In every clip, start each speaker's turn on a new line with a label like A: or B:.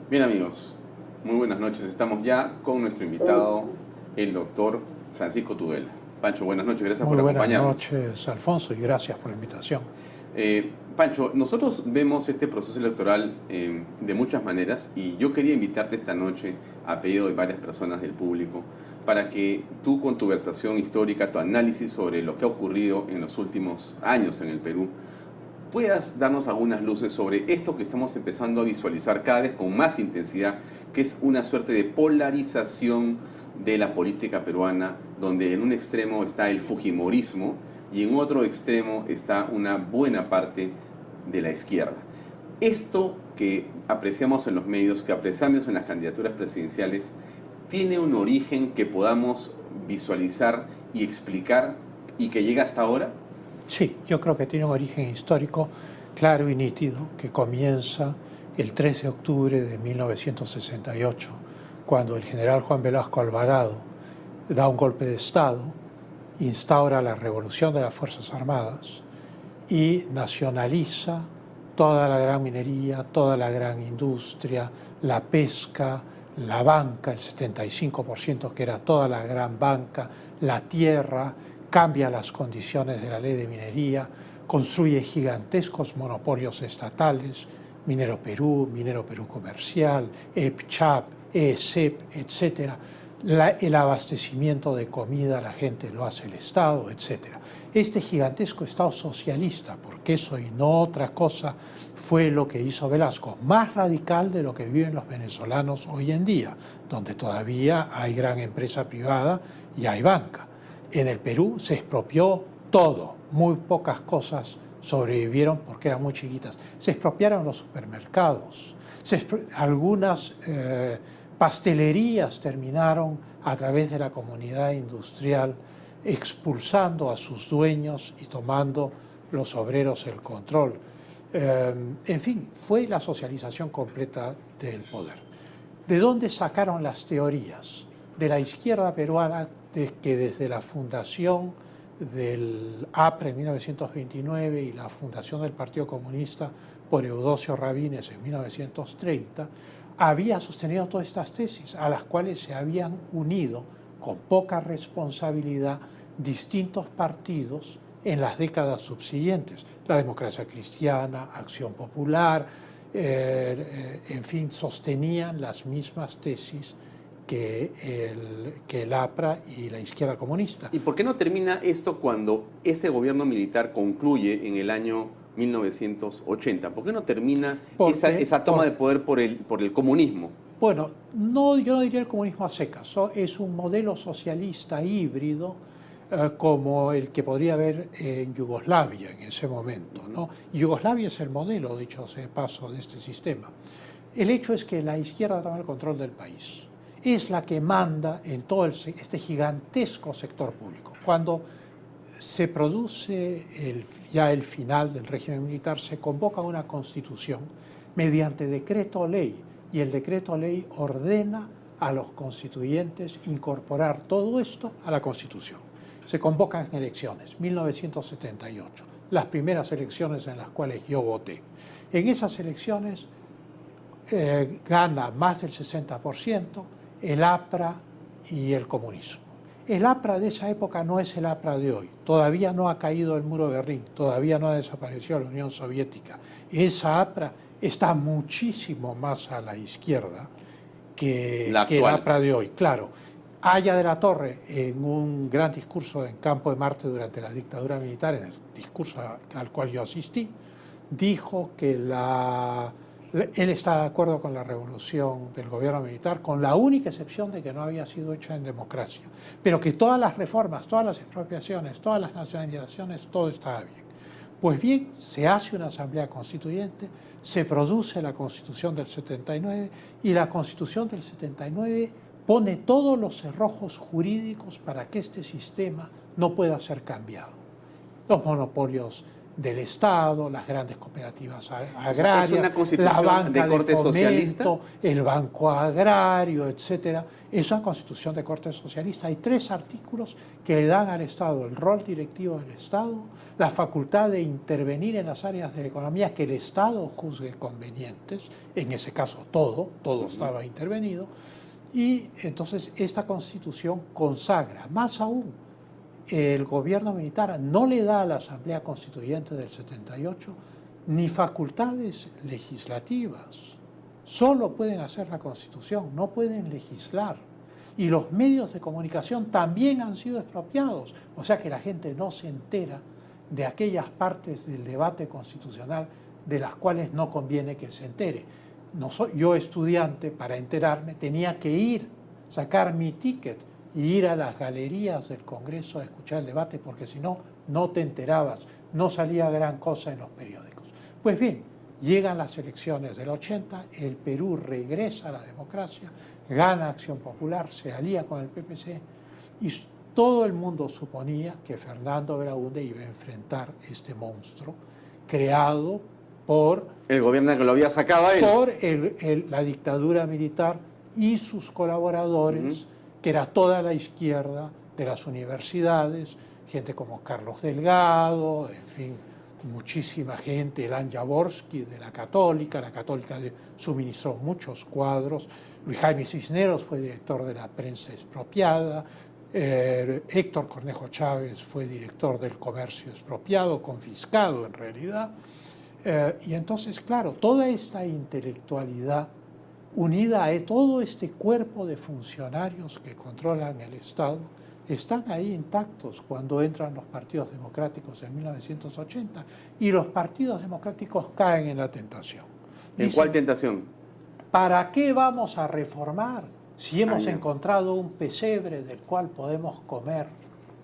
A: Bien amigos, muy buenas noches. Estamos ya con nuestro invitado, el doctor Francisco Tudela. Pancho, buenas noches, gracias
B: Muy
A: por
B: buenas
A: acompañarnos.
B: noches, Alfonso, y gracias por la invitación.
A: Pancho, nosotros vemos este proceso electoral de muchas maneras y yo quería invitarte esta noche, a pedido de varias personas del público, para que tú con tu versación histórica, tu análisis sobre lo que ha ocurrido en los últimos años en el Perú, puedas darnos algunas luces sobre esto que estamos empezando a visualizar cada vez con más intensidad, que es una suerte de polarización de la política peruana, donde en un extremo está el fujimorismo y en otro extremo está una buena parte de la izquierda. Esto que apreciamos en los medios, que apreciamos en las candidaturas presidenciales, tiene un origen que podamos visualizar y explicar y que llega hasta ahora.
B: Sí, yo creo que tiene un origen histórico claro y nítido que comienza el 3 de octubre de 1968, cuando el general Juan Velasco Alvarado da un golpe de Estado, instaura la revolución de las Fuerzas Armadas y nacionaliza toda la gran minería, toda la gran industria, la pesca, la banca, el 75% que era toda la gran banca, la tierra, cambia las condiciones de la ley de minería, construye gigantescos monopolios estatales, Minero Perú Comercial, EPCHAP, ESEP, etc. El abastecimiento de comida la gente lo hace el Estado, etc. Este gigantesco Estado socialista, porque eso y no otra cosa, fue lo que hizo Velasco, más radical de lo que viven los venezolanos hoy en día, donde todavía hay gran empresa privada y hay banca. En el Perú se expropió todo, muy pocas cosas sobrevivieron porque eran muy chiquitas. Se expropiaron los supermercados, algunas pastelerías terminaron a través de la comunidad industrial expulsando a sus dueños y tomando los obreros el control. En fin, fue la socialización completa del poder. ¿De dónde sacaron las teorías? De la izquierda peruana, que desde la fundación del APRE en 1929 y la fundación del Partido Comunista por Eudosio Rabines en 1930, había sostenido todas estas tesis a las cuales se habían unido con poca responsabilidad distintos partidos en las décadas subsiguientes. La Democracia Cristiana, Acción Popular, en fin, sostenían las mismas tesis que el APRA y la izquierda comunista.
A: ¿Y por qué no termina esto cuando ese gobierno militar concluye en el año 1980? ¿Por qué no termina esa toma de poder por el comunismo?
B: Bueno, no, yo no diría el comunismo a secas, es un modelo socialista híbrido como el que podría haber en Yugoslavia en ese momento, ¿no? Yugoslavia es el modelo, dicho sea de paso, de este sistema. El hecho es que la izquierda toma el control del país. Es la que manda en todo este gigantesco sector público. Cuando se produce ya el final del régimen militar, se convoca una constitución mediante decreto ley, y el decreto ley ordena a los constituyentes incorporar todo esto a la Constitución. Se convocan elecciones, 1978, las primeras elecciones en las cuales yo voté. En esas elecciones gana más del 60% el APRA y el comunismo. El APRA de esa época no es el APRA de hoy. Todavía no ha caído el muro de Berlín, todavía no ha desaparecido la Unión Soviética. Esa APRA está muchísimo más a la izquierda que el APRA de hoy. Claro, Aya de la Torre, en un gran discurso en Campo de Marte durante la dictadura militar, en el discurso al cual yo asistí, dijo que él está de acuerdo con la revolución del gobierno militar, con la única excepción de que no había sido hecha en democracia, pero que todas las reformas, todas las expropiaciones, todas las nacionalizaciones, todo estaba bien. Pues bien, se hace una asamblea constituyente, se produce la Constitución del 79 y la Constitución del 79 pone todos los cerrojos jurídicos para que este sistema no pueda ser cambiado. Los monopolios del Estado, las grandes cooperativas agrarias,
A: O sea, ¿es una constitución
B: la banca
A: de corte
B: fomento,
A: socialista?
B: el Banco Agrario, etcétera. Es una constitución de corte socialista. Hay 3 artículos que le dan al Estado el rol directivo del Estado, la facultad de intervenir en las áreas de la economía que el Estado juzgue convenientes, en ese caso todo estaba intervenido, y entonces esta constitución consagra, más aún, el gobierno militar no le da a la Asamblea Constituyente del 78 ni facultades legislativas. Solo pueden hacer la Constitución, no pueden legislar. Y los medios de comunicación también han sido expropiados. O sea que la gente no se entera de aquellas partes del debate constitucional de las cuales no conviene que se entere. Yo, estudiante, para enterarme, tenía que ir, sacar mi ticket y ir a las galerías del Congreso a escuchar el debate, porque si no, no te enterabas, no salía gran cosa en los periódicos. Pues bien, llegan las elecciones del 80, el Perú regresa a la democracia, gana Acción Popular, se alía con el PPC, y todo el mundo suponía que Fernando Belaúnde iba a enfrentar este monstruo creado por
A: El gobierno que lo había sacado a él.
B: por la dictadura militar y sus colaboradores, que era toda la izquierda de las universidades, gente como Carlos Delgado, en fin, muchísima gente, Elan Jaworski de la Católica suministró muchos cuadros, Luis Jaime Cisneros fue director de la prensa expropiada, Héctor Cornejo Chávez fue director del comercio expropiado, confiscado en realidad. Y entonces, claro, toda esta intelectualidad unida a todo este cuerpo de funcionarios que controlan el Estado, están ahí intactos cuando entran los partidos democráticos en 1980 y los partidos democráticos caen en la tentación.
A: ¿En cuál tentación?
B: ¿Para qué vamos a reformar si hemos encontrado un pesebre del cual podemos comer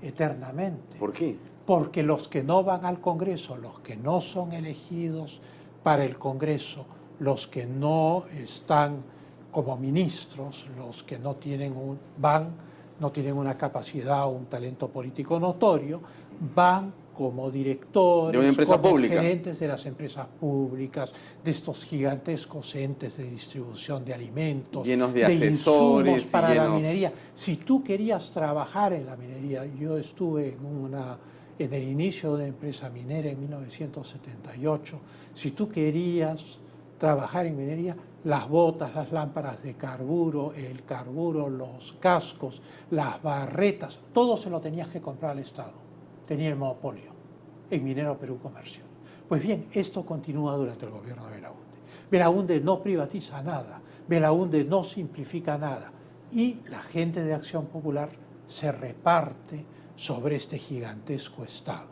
B: eternamente?
A: ¿Por qué?
B: Porque los que no van al Congreso, los que no son elegidos para el Congreso, los que no están como ministros, los que no tienen no tienen una capacidad o un talento político notorio, van como directores,
A: de una empresa
B: como
A: pública,
B: gerentes de las empresas públicas, de estos gigantescos entes de distribución de alimentos,
A: llenos de asesores
B: insumos para
A: llenos...
B: la minería. Si tú querías trabajar en la minería, yo estuve en el inicio de una empresa minera en 1978, si tú querías trabajar en minería, las botas, las lámparas de carburo, el carburo, los cascos, las barretas, todo se lo tenías que comprar al Estado. Tenía el monopolio en Minero Perú Comercial. Pues bien, esto continúa durante el gobierno de Belaúnde. Belaúnde no privatiza nada, Belaúnde no simplifica nada, y la gente de Acción Popular se reparte sobre este gigantesco Estado.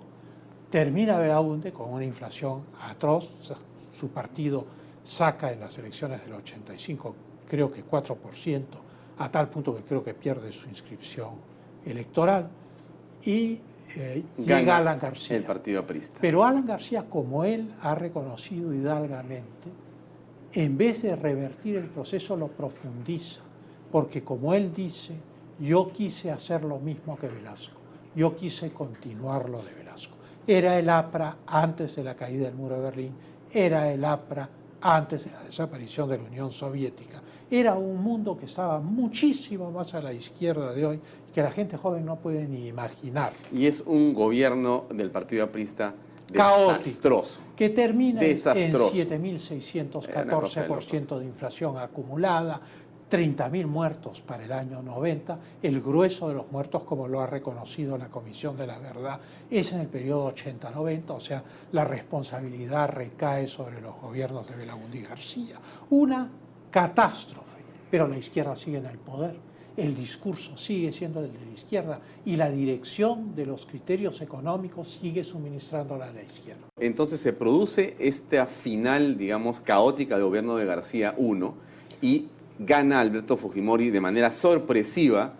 B: Termina Belaúnde con una inflación atroz, su partido saca en las elecciones del 85 creo que 4%, a tal punto que creo que pierde su inscripción electoral, y llega Alan García.
A: El partido aprista.
B: Pero Alan García, como él ha reconocido hidalgamente, en vez de revertir el proceso lo profundiza, porque como él dice, yo quise hacer lo mismo que Velasco, yo quise continuar lo de Velasco. Era el APRA antes de la caída del muro de Berlín, era el APRA antes de la desaparición de la Unión Soviética. Era un mundo que estaba muchísimo más a la izquierda de hoy, que la gente joven no puede ni imaginar.
A: Y es un gobierno del partido aprista desastroso.
B: Caótico, que termina en
A: desastroso.
B: 7.614% de inflación acumulada, 30.000 muertos para el año 90. El grueso de los muertos, como lo ha reconocido la Comisión de la Verdad, es en el periodo 80-90, o sea, la responsabilidad recae sobre los gobiernos de Belaúnde y García. Una catástrofe, pero la izquierda sigue en el poder, el discurso sigue siendo el de la izquierda y la dirección de los criterios económicos sigue suministrándola a la izquierda.
A: Entonces se produce esta final, digamos, caótica del gobierno de García I y gana Alberto Fujimori de manera sorpresiva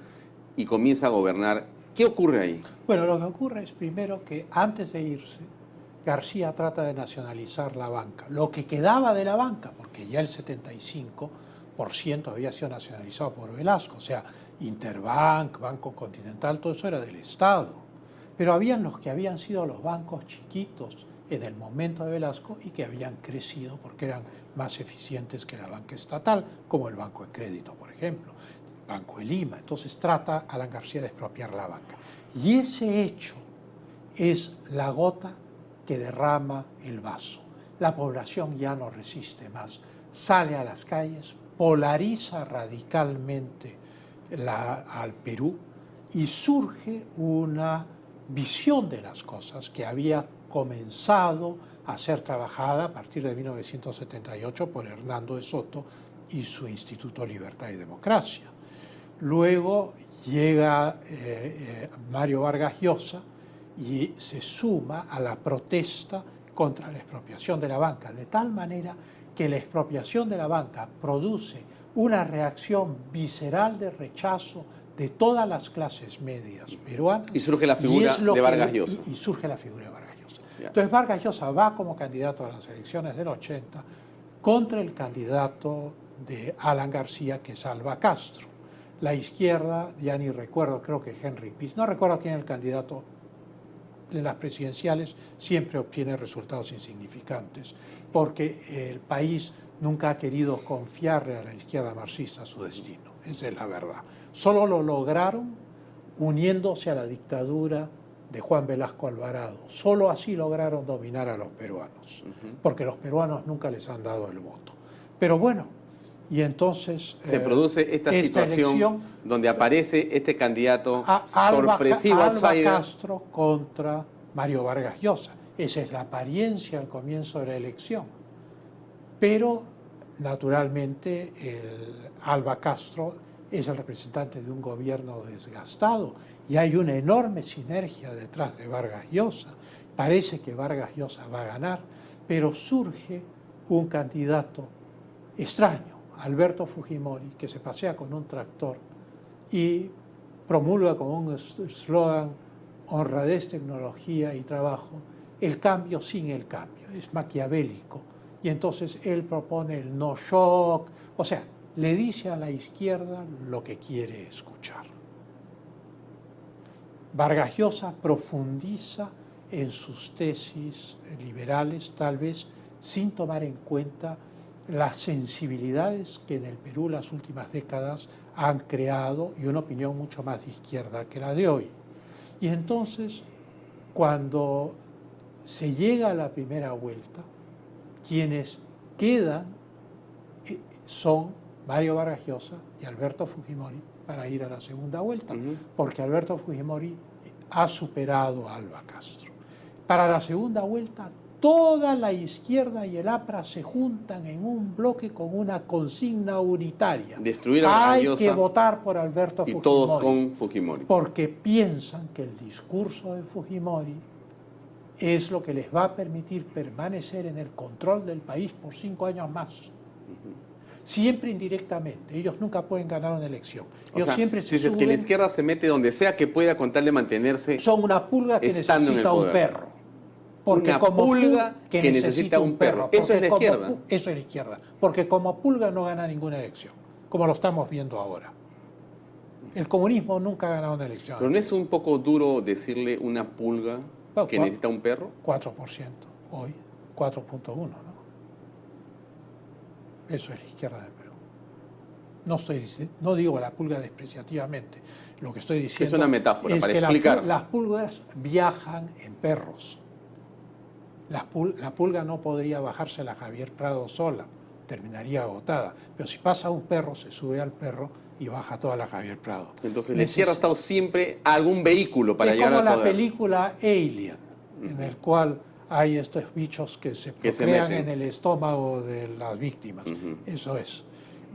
A: y comienza a gobernar. ¿Qué ocurre ahí?
B: Bueno, lo que ocurre es primero que antes de irse, García trata de nacionalizar la banca. Lo que quedaba de la banca, porque ya el 75% había sido nacionalizado por Velasco, o sea, Interbank, Banco Continental, todo eso era del Estado. Pero habían los que habían sido los bancos chiquitos en el momento de Velasco y que habían crecido porque eran más eficientes que la banca estatal, como el Banco de Crédito, por ejemplo, Banco de Lima. Entonces trata Alan García de expropiar la banca. Y ese hecho es la gota que derrama el vaso. La población ya no resiste más, sale a las calles, polariza radicalmente al Perú y surge una visión de las cosas que había comenzado a ser trabajada a partir de 1978 por Hernando de Soto y su Instituto Libertad y Democracia. Luego llega Mario Vargas Llosa y se suma a la protesta contra la expropiación de la banca, de tal manera que la expropiación de la banca produce una reacción visceral de rechazo de todas las clases medias peruanas.
A: Y surge la figura de Vargas Llosa.
B: Y surge la figura de Vargas Llosa. Entonces Vargas Llosa va como candidato a las elecciones del 80 contra el candidato de Alan García, que es Alba Castro. La izquierda, ya ni recuerdo, creo que Henry Piz, no recuerdo quién es el candidato en las presidenciales, siempre obtiene resultados insignificantes, porque el país nunca ha querido confiarle a la izquierda marxista su destino. Esa es la verdad. Solo lo lograron uniéndose a la dictadura de Juan Velasco Alvarado. Solo así lograron dominar a los peruanos, porque los peruanos nunca les han dado el voto. Pero bueno, y entonces
A: se produce esta situación elección, donde aparece este candidato sorpresivo,
B: Alba Castro contra Mario Vargas Llosa. Esa es la apariencia al comienzo de la elección. Pero, naturalmente, Alba Castro es el representante de un gobierno desgastado y hay una enorme sinergia detrás de Vargas Llosa. Parece que Vargas Llosa va a ganar, pero surge un candidato extraño, Alberto Fujimori, que se pasea con un tractor y promulga como un eslogan: honradez, tecnología y trabajo, el cambio sin el cambio. Es maquiavélico. Y entonces él propone el no shock, o sea, le dice a la izquierda lo que quiere escuchar. Vargas Llosa profundiza en sus tesis liberales, tal vez sin tomar en cuenta las sensibilidades que en el Perú las últimas décadas han creado y una opinión mucho más de izquierda que la de hoy. Y entonces, cuando se llega a la primera vuelta, quienes quedan son Mario Vargas Llosa y Alberto Fujimori para ir a la segunda vuelta, porque Alberto Fujimori ha superado a Alba Castro. Para la segunda vuelta, toda la izquierda y el APRA se juntan en un bloque con una consigna unitaria.
A: Destruir a Vargas Llosa.
B: Hay que votar por Alberto Fujimori.
A: Y todos con Fujimori.
B: Porque piensan que el discurso de Fujimori es lo que les va a permitir permanecer en el control del país por 5 años más. Siempre indirectamente. Ellos nunca pueden ganar una elección. Ellos siempre se
A: dices
B: suben,
A: que la izquierda se mete donde sea que pueda con tal de mantenerse.
B: Son una pulga que necesita un perro. Porque
A: una pulga que necesita un perro. Eso es la izquierda.
B: Eso es la izquierda. Porque como pulga no gana ninguna elección, como lo estamos viendo ahora. El comunismo nunca ha ganado una elección.
A: ¿Pero no es un poco duro decirle una pulga que necesita un perro?
B: 4% hoy, 4.1%, ¿no? Eso es la izquierda de Perú. No digo la pulga despreciativamente. Lo que estoy diciendo
A: es una metáfora
B: es
A: para
B: que
A: explicar.
B: Las pulgas viajan en perros. La pulga no podría bajársela a Javier Prado sola, terminaría agotada. Pero si pasa un perro, se sube al perro y baja toda la Javier Prado.
A: Entonces la izquierda ha estado siempre algún vehículo para llegar al poder.
B: Es como la película Alien, en el cual hay estos bichos que se procrean en el estómago de las víctimas. Eso es.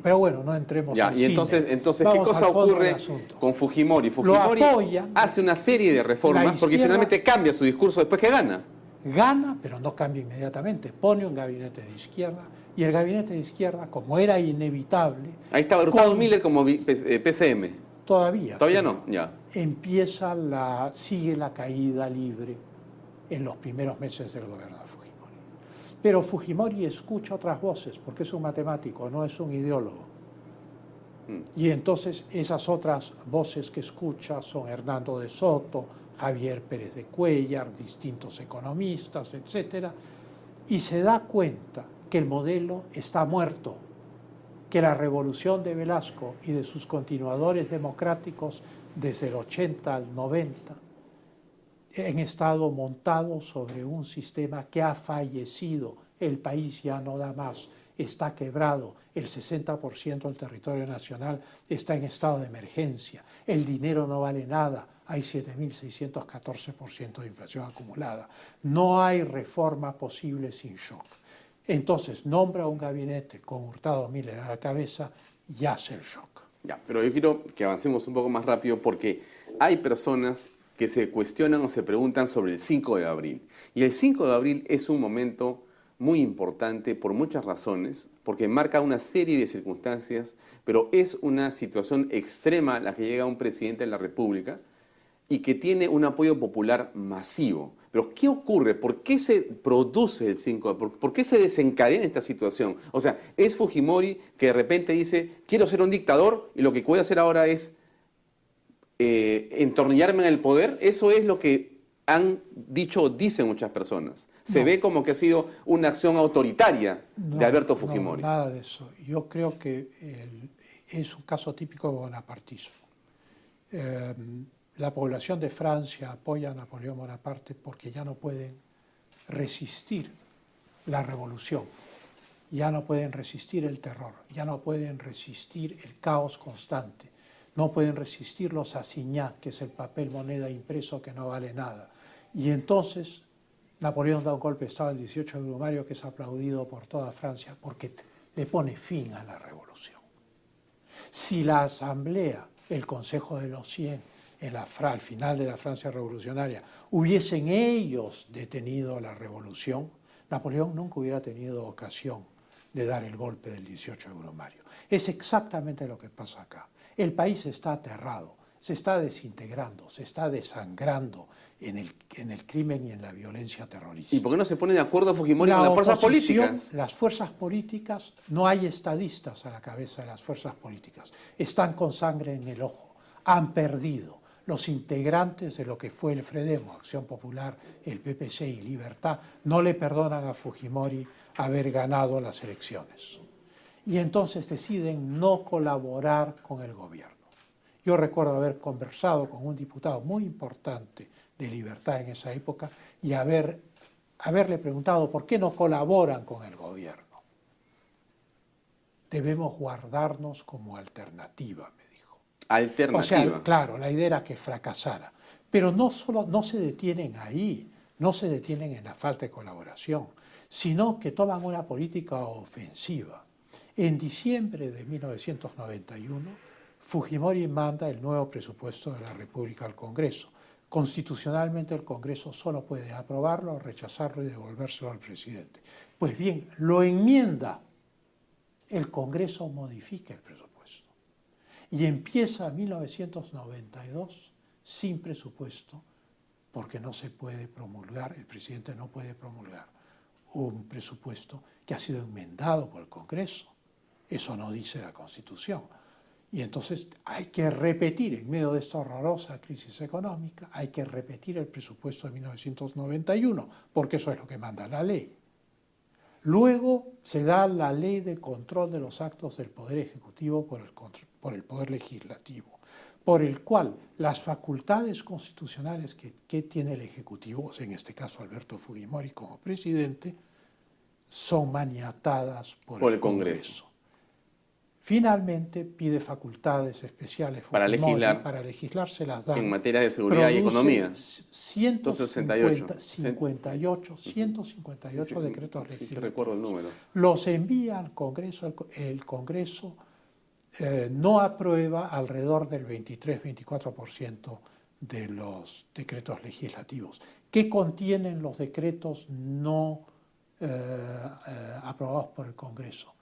B: Pero bueno, no entremos en
A: y entonces ¿qué cosa ocurre con Fujimori? Fujimori hace una serie de reformas porque finalmente cambia su discurso después que gana.
B: Gana, pero no cambia inmediatamente. Pone un gabinete de izquierda y el gabinete de izquierda, como era inevitable...
A: Ahí estaba Hurtado Miller como PCM.
B: Todavía.
A: ¿Todavía no? Ya.
B: Sigue la caída libre en los primeros meses del gobierno de Fujimori. Pero Fujimori escucha otras voces, porque es un matemático, no es un ideólogo. Y entonces esas otras voces que escucha son Hernando de Soto, Javier Pérez de Cuéllar, distintos economistas, etc. Y se da cuenta que el modelo está muerto, que la revolución de Velasco y de sus continuadores democráticos desde el 80 al 90 han estado montados sobre un sistema que ha fallecido. El país ya no da más, está quebrado, el 60% del territorio nacional está en estado de emergencia, el dinero no vale nada, hay 7.614% de inflación acumulada. No hay reforma posible sin shock. Entonces nombra un gabinete con Hurtado Miller a la cabeza y hace el shock.
A: Ya, pero yo quiero que avancemos un poco más rápido porque hay personas que se cuestionan o se preguntan sobre el 5 de abril. Y el 5 de abril es un momento muy importante por muchas razones, porque marca una serie de circunstancias, pero es una situación extrema a la que llega un presidente de la República y que tiene un apoyo popular masivo. Pero ¿qué ocurre? ¿Por qué se produce el 5 de abril? ¿Por qué se desencadena esta situación? O sea, es Fujimori que de repente dice, quiero ser un dictador y lo que voy a hacer ahora es entornillarme en el poder. Eso es lo que han dicho o dicen muchas personas. Se ve como que ha sido una acción autoritaria de Alberto Fujimori.
B: No, nada de eso. Yo creo que es un caso típico de bonapartismo. La población de Francia apoya a Napoleón Bonaparte porque ya no pueden resistir la revolución, ya no pueden resistir el terror, ya no pueden resistir el caos constante, no pueden resistir los assignats, que es el papel moneda impreso que no vale nada. Y entonces Napoleón da un golpe de Estado el 18 de Brumario, que es aplaudido por toda Francia porque le pone fin a la revolución. Si la Asamblea, el Consejo de los 100, al final de la Francia revolucionaria, hubiesen ellos detenido la revolución, Napoleón nunca hubiera tenido ocasión de dar el golpe del 18 de Brumario. Es exactamente lo que pasa acá. El país está aterrado, se está desintegrando, se está desangrando en el crimen y en la violencia terrorista.
A: ¿Y por qué no se pone de acuerdo Fujimori con las fuerzas políticas?
B: Las fuerzas políticas, no hay estadistas a la cabeza de las fuerzas políticas. Están con sangre en el ojo, han perdido. Los integrantes de lo que fue el Fredemo, Acción Popular, el PPC y Libertad, no le perdonan a Fujimori haber ganado las elecciones. Y entonces deciden no colaborar con el gobierno. Yo recuerdo haber conversado con un diputado muy importante de Libertad en esa época y haberle preguntado por qué no colaboran con el gobierno. Debemos guardarnos como alternativa, me dijo.
A: Alternativa.
B: O sea, claro, la idea era que fracasara. Pero no se detienen ahí, no se detienen en la falta de colaboración, sino que toman una política ofensiva. En diciembre de 1991, Fujimori manda el nuevo presupuesto de la República al Congreso. Constitucionalmente el Congreso solo puede aprobarlo, rechazarlo y devolvérselo al presidente. Pues bien, lo enmienda. El Congreso modifica el presupuesto. Y empieza 1992 sin presupuesto, porque no se puede promulgar, el presidente no puede promulgar un presupuesto que ha sido enmendado por el Congreso. Eso no dice la Constitución. Y entonces hay que repetir, en medio de esta horrorosa crisis económica, hay que repetir el presupuesto de 1991, porque eso es lo que manda la ley. Luego se da la ley de control de los actos del Poder Ejecutivo por el Poder Legislativo, por el cual las facultades constitucionales que tiene el Ejecutivo, en este caso Alberto Fujimori como presidente, son maniatadas por el Congreso. Finalmente pide faculdades especiales
A: para
B: legislar, se las dan.
A: En materia de seguridad y economía.
B: 158 decretos legislativos.
A: Sí, recuerdo el número.
B: Los envía al Congreso, el Congreso no aprueba alrededor del 23-24% de los decretos legislativos. ¿Qué contienen los decretos no aprobados por el Congreso?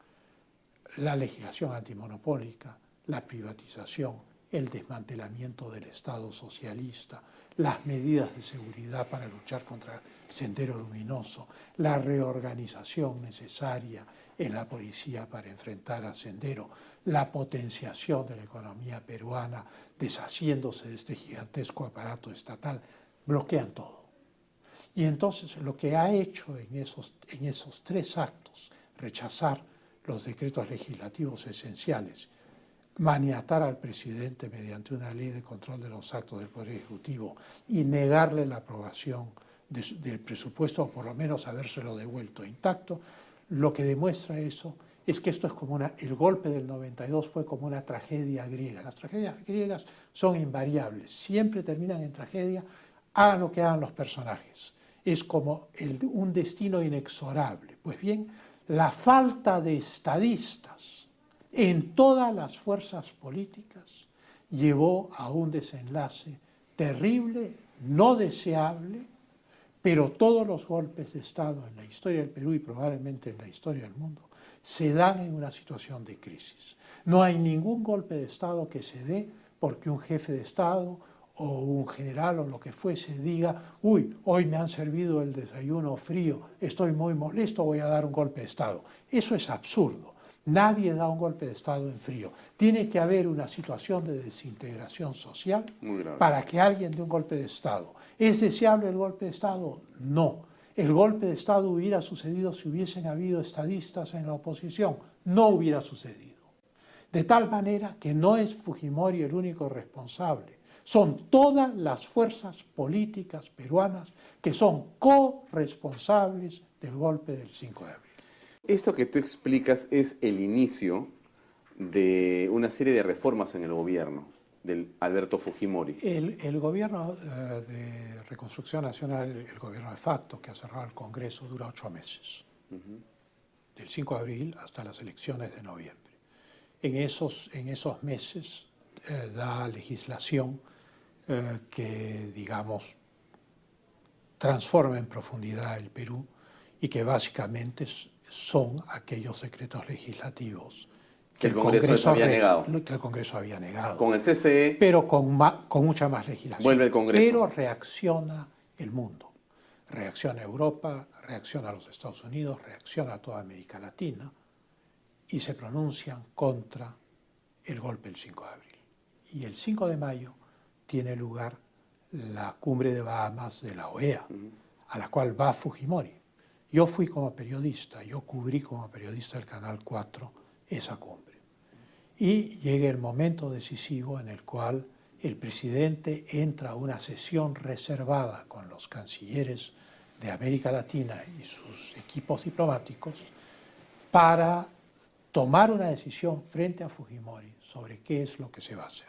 B: La legislación antimonopólica, la privatización, el desmantelamiento del Estado socialista, las medidas de seguridad para luchar contra el Sendero Luminoso, la reorganización necesaria en la policía para enfrentar a Sendero, la potenciación de la economía peruana, deshaciéndose de este gigantesco aparato estatal. bloquean todo. Y entonces lo que ha hecho en esos 3 actos, rechazar los decretos legislativos esenciales, maniatar al presidente mediante una ley de control de los actos del Poder Ejecutivo y negarle la aprobación del presupuesto, o por lo menos habérselo devuelto intacto, lo que demuestra eso es que esto es como el golpe del 92 fue como una tragedia griega. Las tragedias griegas son invariables, siempre terminan en tragedia, hagan lo que hagan los personajes. Es como un destino inexorable. Pues bien, la falta de estadistas en todas las fuerzas políticas llevó a un desenlace terrible, no deseable, pero todos los golpes de Estado en la historia del Perú y probablemente en la historia del mundo se dan en una situación de crisis. No hay ningún golpe de Estado que se dé porque un jefe de Estado o un general o lo que fuese diga, uy, hoy me han servido el desayuno frío, estoy muy molesto, voy a dar un golpe de Estado. Eso es absurdo. Nadie da un golpe de Estado en frío. Tiene que haber una situación de desintegración social para que alguien dé un golpe de Estado. ¿Es deseable el golpe de Estado? No. ¿El golpe de Estado hubiera sucedido si hubiesen habido estadistas en la oposición? No hubiera sucedido. De tal manera que no es Fujimori el único responsable. Son todas las fuerzas políticas peruanas que son corresponsables del golpe del 5 de abril.
A: Esto que tú explicas es el inicio de una serie de reformas en el gobierno del Alberto Fujimori.
B: El gobierno de Reconstrucción Nacional, el gobierno de facto que ha cerrado el Congreso, dura 8 meses, del 5 de abril hasta las elecciones de noviembre. En esos meses da legislación que, digamos, transforma en profundidad el Perú y que básicamente son aquellos decretos legislativos que el Congreso había negado. Que el Congreso había negado.
A: Con el CCE.
B: Pero con mucha más legislación.
A: Vuelve el Congreso.
B: Pero reacciona el mundo. Reacciona Europa, reacciona a los Estados Unidos, reacciona a toda América Latina y se pronuncian contra el golpe del 5 de abril. Y el 5 de mayo tiene lugar la cumbre de Bahamas de la OEA, a la cual va Fujimori. Yo fui como periodista, yo cubrí como periodista del Canal 4 esa cumbre. Y llega el momento decisivo en el cual el presidente entra a una sesión reservada con los cancilleres de América Latina y sus equipos diplomáticos para tomar una decisión frente a Fujimori sobre qué es lo que se va a hacer.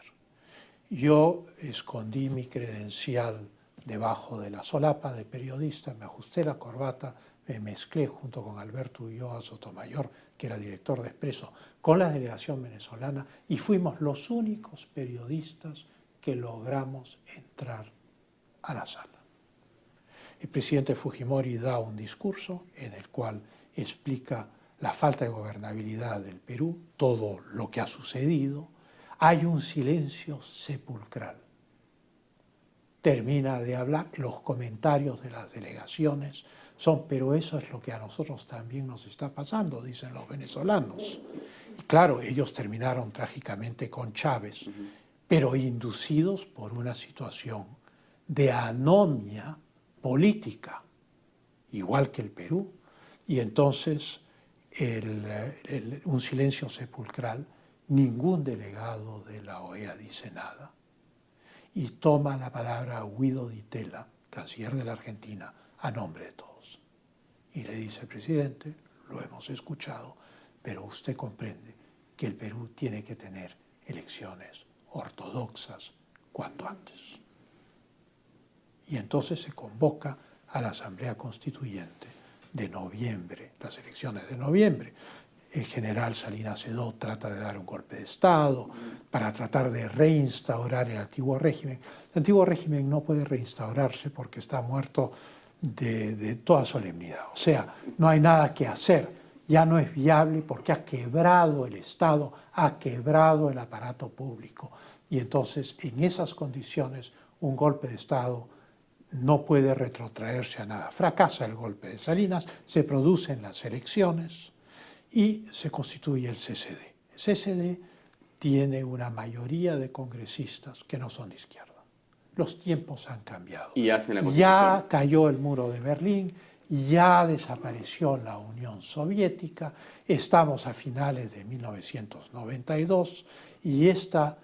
B: Yo escondí mi credencial debajo de la solapa de periodista, me ajusté la corbata, me mezclé junto con Alberto Ulloa Sotomayor, que era director de Expreso, con la delegación venezolana y fuimos los únicos periodistas que logramos entrar a la sala. El presidente Fujimori da un discurso en el cual explica la falta de gobernabilidad del Perú, todo lo que ha sucedido. Hay un silencio sepulcral. Termina de hablar, los comentarios de las delegaciones son, pero eso es lo que a nosotros también nos está pasando, dicen los venezolanos. Y claro, ellos terminaron trágicamente con Chávez, pero inducidos por una situación de anomia política, igual que el Perú. Y entonces un silencio sepulcral, ningún delegado de la OEA dice nada. Y toma la palabra Guido Di Tella, canciller de la Argentina, a nombre de todos. Y le dice, presidente, lo hemos escuchado, pero usted comprende que el Perú tiene que tener elecciones ortodoxas cuanto antes. Y entonces se convoca a la Asamblea Constituyente de noviembre, las elecciones de noviembre. El general Salinas Edó trata de dar un golpe de Estado para tratar de reinstaurar el antiguo régimen. El antiguo régimen no puede reinstaurarse porque está muerto de toda solemnidad. O sea, no hay nada que hacer. Ya no es viable porque ha quebrado el Estado, ha quebrado el aparato público. Y entonces, en esas condiciones, un golpe de Estado no puede retrotraerse a nada. Fracasa el golpe de Salinas, se producen las elecciones y se constituye el CCD. El CCD tiene una mayoría de congresistas que no son de izquierda. los tiempos han cambiado.
A: Y hacen la Constitución.
B: Ya cayó el muro de Berlín, ya desapareció la Unión Soviética, estamos a finales de 1992 y esta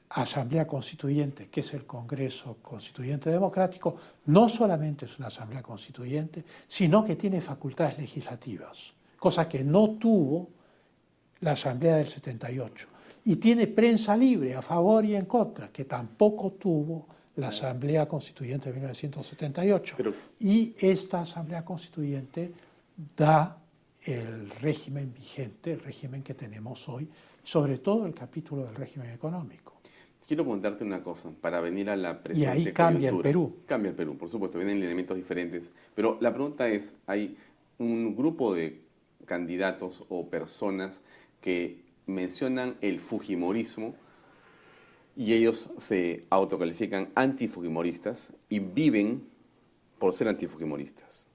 B: Asamblea Constituyente, que es el Congreso Constituyente Democrático, no solamente es una Asamblea Constituyente, sino que tiene facultades legislativas, cosa que no tuvo la Asamblea del 78. Y tiene prensa libre a favor y en contra, que tampoco tuvo la Asamblea Constituyente de 1978. Y esta Asamblea Constituyente da el régimen vigente, el régimen que tenemos hoy, sobre todo el capítulo del régimen económico.
A: Quiero preguntarte una cosa, para venir a la presente
B: coyuntura. Y ahí cambia el Perú.
A: Cambia el Perú, por supuesto, vienen elementos diferentes. Pero la pregunta es, hay un grupo de candidatos o personas que mencionan el fujimorismo y ellos se autocalifican antifujimoristas y viven por ser antifujimoristas.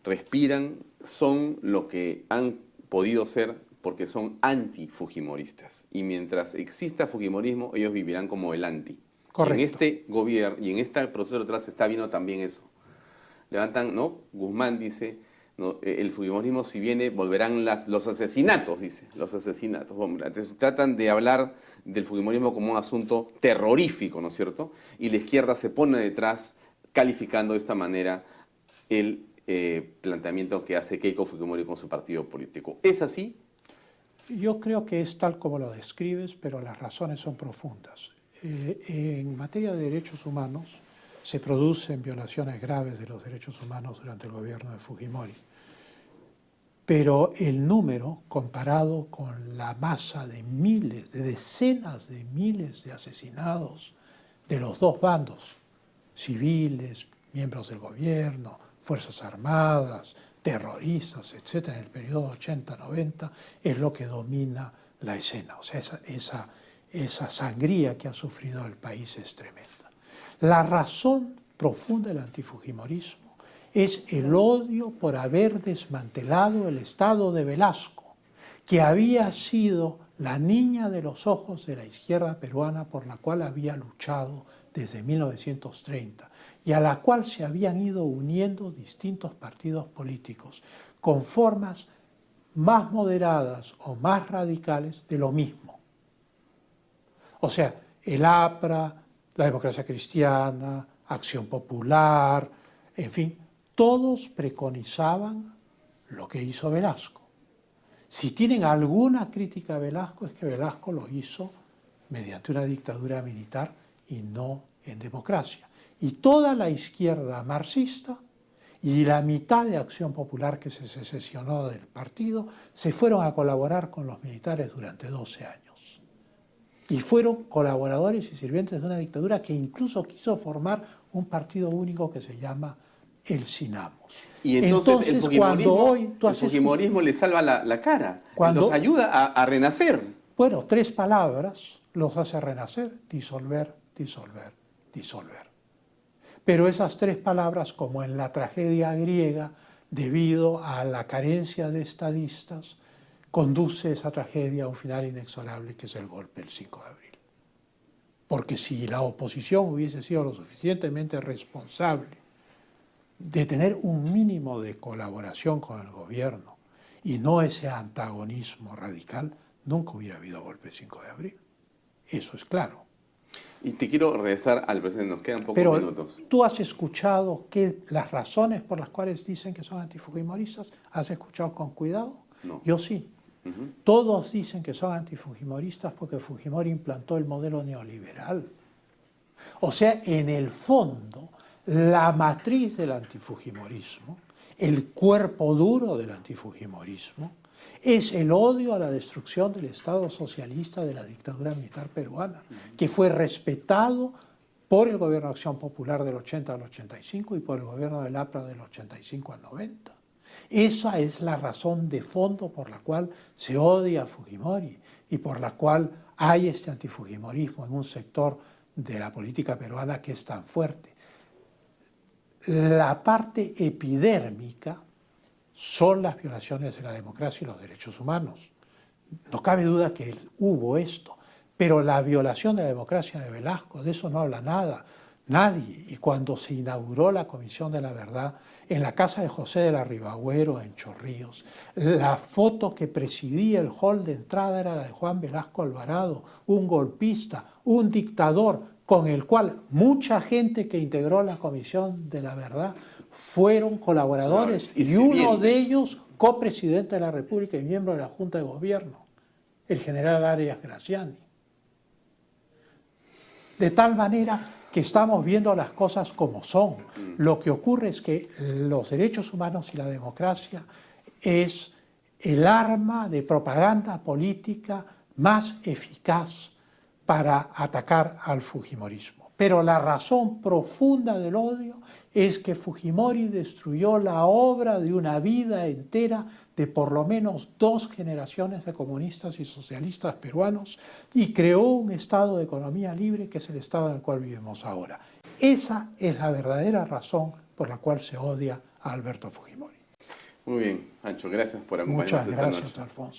A: Respiran, son lo que han podido ser porque son antifujimoristas. Y mientras exista fujimorismo, ellos vivirán como el anti.
B: Correcto.
A: En este gobierno y en este proceso electoral se está viendo también eso. Levantan, ¿no? Guzmán dice, no, el fujimorismo si viene volverán los asesinatos, dice, los asesinatos. Entonces tratan de hablar del fujimorismo como un asunto terrorífico, ¿no es cierto? Y la izquierda se pone detrás calificando de esta manera el planteamiento que hace Keiko Fujimori con su partido político. ¿Es así?
B: Yo creo que es tal como lo describes, pero las razones son profundas. En materia de derechos humanos se producen violaciones graves de los derechos humanos durante el gobierno de Fujimori. Pero el número, comparado con la masa de miles, de decenas de miles de asesinados de los dos bandos, civiles, miembros del gobierno, fuerzas armadas, terroristas, etc., en el periodo 80-90, es lo que domina la escena. O sea, esa sangría que ha sufrido el país es tremenda. La razón profunda del antifujimorismo es el odio por haber desmantelado el Estado de Velasco, que había sido la niña de los ojos de la izquierda peruana por la cual había luchado desde 1930 y a la cual se habían ido uniendo distintos partidos políticos con formas más moderadas o más radicales de lo mismo. O sea, el APRA, la Democracia Cristiana, Acción Popular, en fin, todos preconizaban lo que hizo Velasco. Si tienen alguna crítica a Velasco, es que Velasco lo hizo mediante una dictadura militar y no en democracia. Y toda la izquierda marxista y la mitad de Acción Popular que se secesionó del partido se fueron a colaborar con los militares durante 12 años. Y fueron colaboradores y sirvientes de una dictadura que incluso quiso formar un partido único que se llama el Sinamos.
A: Y entonces el fujimorismo le salva la cara, los ayuda a renacer.
B: Bueno, 3 palabras los hace renacer: disolver, disolver, disolver. Pero esas 3 palabras, como en la tragedia griega, debido a la carencia de estadistas, conduce esa tragedia a un final inexorable, que es el golpe del 5 de abril. Porque si la oposición hubiese sido lo suficientemente responsable de tener un mínimo de colaboración con el gobierno y no ese antagonismo radical, nunca hubiera habido golpe del 5 de abril. Eso es claro.
A: Y te quiero regresar al presente, nos quedan pocos minutos.
B: ¿Tú has escuchado las razones por las cuales dicen que son antifujimoristas? ¿Has escuchado con cuidado?
A: No.
B: Yo sí. Todos dicen que son antifujimoristas porque Fujimori implantó el modelo neoliberal. O sea, en el fondo, la matriz del antifujimorismo, el cuerpo duro del antifujimorismo, es el odio a la destrucción del Estado socialista de la dictadura militar peruana, que fue respetado por el gobierno de Acción Popular del 80 al 85 y por el gobierno del APRA del 85 al 90. Esa es la razón de fondo por la cual se odia a Fujimori y por la cual hay este antifujimorismo en un sector de la política peruana que es tan fuerte. La parte epidérmica son las violaciones de la democracia y los derechos humanos. No cabe duda que hubo esto, pero la violación de la democracia de Velasco, de eso no habla nada. Nadie. Y cuando se inauguró la Comisión de la Verdad en la casa de José de la Ribagüero en Chorrillos, la foto que presidía el hall de entrada era la de Juan Velasco Alvarado, un golpista, un dictador, con el cual mucha gente que integró la Comisión de la Verdad fueron colaboradores y uno de ellos copresidente de la República y miembro de la Junta de Gobierno, el general Arias Graciani. De tal manera que estamos viendo las cosas como son. Lo que ocurre es que los derechos humanos y la democracia es el arma de propaganda política más eficaz para atacar al fujimorismo. Pero la razón profunda del odio es que Fujimori destruyó la obra de una vida entera de por lo menos 2 generaciones de comunistas y socialistas peruanos y creó un estado de economía libre que es el estado en el cual vivimos ahora. Esa es la verdadera razón por la cual se odia a Alberto Fujimori.
A: Muy bien, Ancho, gracias por acompañarnos esta noche.
B: Muchas gracias, Alfonso.